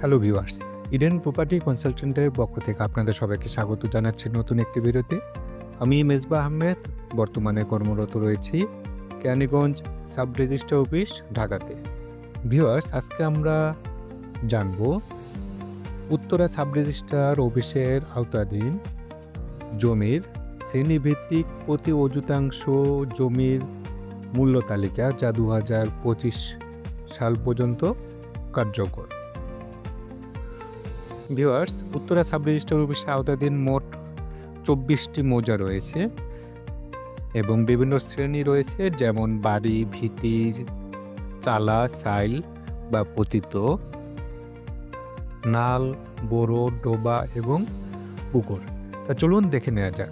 Hello viewers, Eden property কনসালটেন্টের পক্ষ থেকে আপনাদের সবাইকে স্বাগত জানাচ্ছি নতুন একটি ভিডিওতে। আমি মেজবাহ আহমেদ, বর্তমানে কর্মরত রয়েছি কেরানীগঞ্জ সাব রেজিস্ট্রার অফিস, ঢাকাতে। ভিউয়ার্স, আজকে আমরা জানব উত্তরা সাব রেজিস্ট্রার অফিসের আওতাধীন জমির শ্রেণীভিত্তিক প্রতি অযুতাংশ জমির মূল্য তালিকা, যা 2025 সাল পর্যন্ত কার্যকর। ভিউয়ার্স, উত্তরা সাব রেজিস্ট্রার অফিসের আওতাধীন মোট 24টি মৌজা রয়েছে এবং বিভিন্ন শ্রেণী রয়েছে, যেমন বাড়ি, ভিটির, চালা, সাইল বা পতিত, নাল, বোরো, ডোবা এবং পুকুর। তা চলুন দেখে নেওয়া যাক।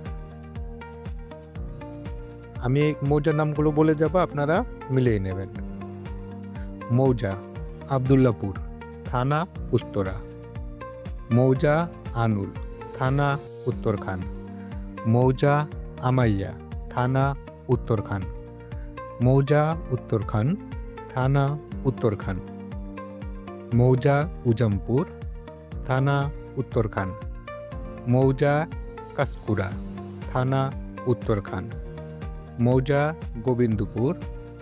আমি মৌজার নামগুলো বলে যাব, আপনারা মিলিয়ে নেবেন। মৌজা আবদুল্লাপুর, থানা উত্তরা। মৌজা আনুল, থানা উত্তরখান। মৌজা আমাইয়া, থানা উত্তরখান। মৌজা উত্তরখান, থানা উত্তরখান। মৌজা উজমপুর, থানা উত্তরখান। মৌজা কাসকুরা, থানা উত্তরখান। মৌজা গোবিন্দপুর,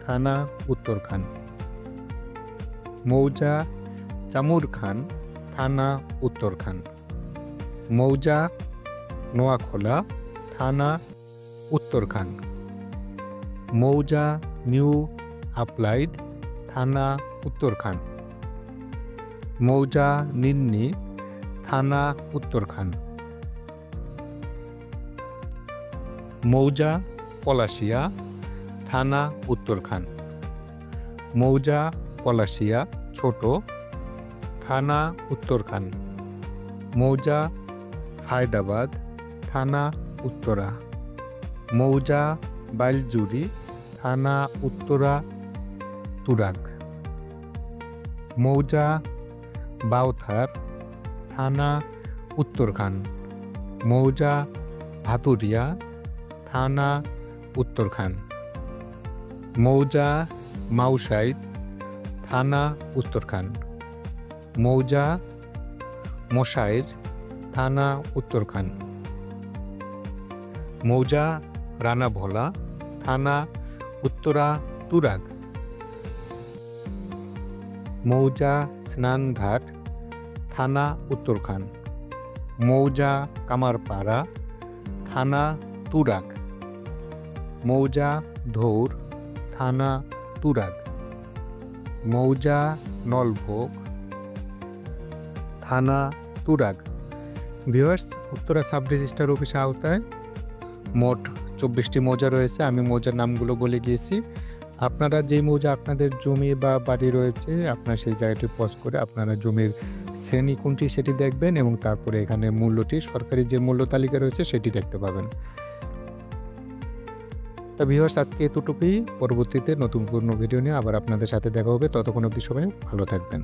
থানা উত্তরখান। মৌজা চামুরখান, থানা উত্তরখান। মৌজা নোয়াখোলা, থানা উত্তরখান। মৌজা নিউ আপলাইদ, থানা উত্তরখান। মৌজা নিন্নি, থানা উত্তরখান। মৌজা পলাশিয়া, থানা উত্তরখান। মৌজা পলাশিয়া ছোট, থানা উত্তরখান। মৌজা ফায়দাবাদ, থানা উত্তরা। মৌজা বাইলজুরি, থানা উত্তরা তুরাগ। মৌজা বাউথার, থানা উত্তরখান। মৌজা ভাতুরিয়া, থানা উত্তরখান। মৌজা মাউসাইদ, থানা উত্তরখান। মৌজা মোশাইর, থানা উত্তরখান। মৌজা রানাভোলা, থানা উত্তরা তুরাগ। মৌজা স্নানঘাট, থানা উত্তরখান। মৌজা কামারপাড়া, থানা তুরাগ। মৌজা ধৌর, থানা তুরাগ। মৌজা নলভোগ, থানা Turag. Viewers, Uttara sub registrar অফিসের আওতায় মোট 24টি মৌজা রয়েছে। আমি মৌজার নামগুলো বলে গিয়েছি। আপনারা যেই মৌজা আপনাদের জমি বা বাড়ি রয়েছে, আপনার সেই জায়গাটি পজ করে আপনারা জমির শ্রেণী কোনটি সেটি দেখবেন এবং তারপরে এখানে মূল্যটি, সরকারি যে মূল্য তালিকা রয়েছে সেটি দেখতে পাবেন। তা ভিউয়ার্স, আজকে এতটুকুই। পরবর্তীতে নতুন কোনো ভিডিও নিয়ে আবার আপনাদের সাথে দেখা হবে। ততক্ষণ অবধি সবাই ভালো থাকবেন।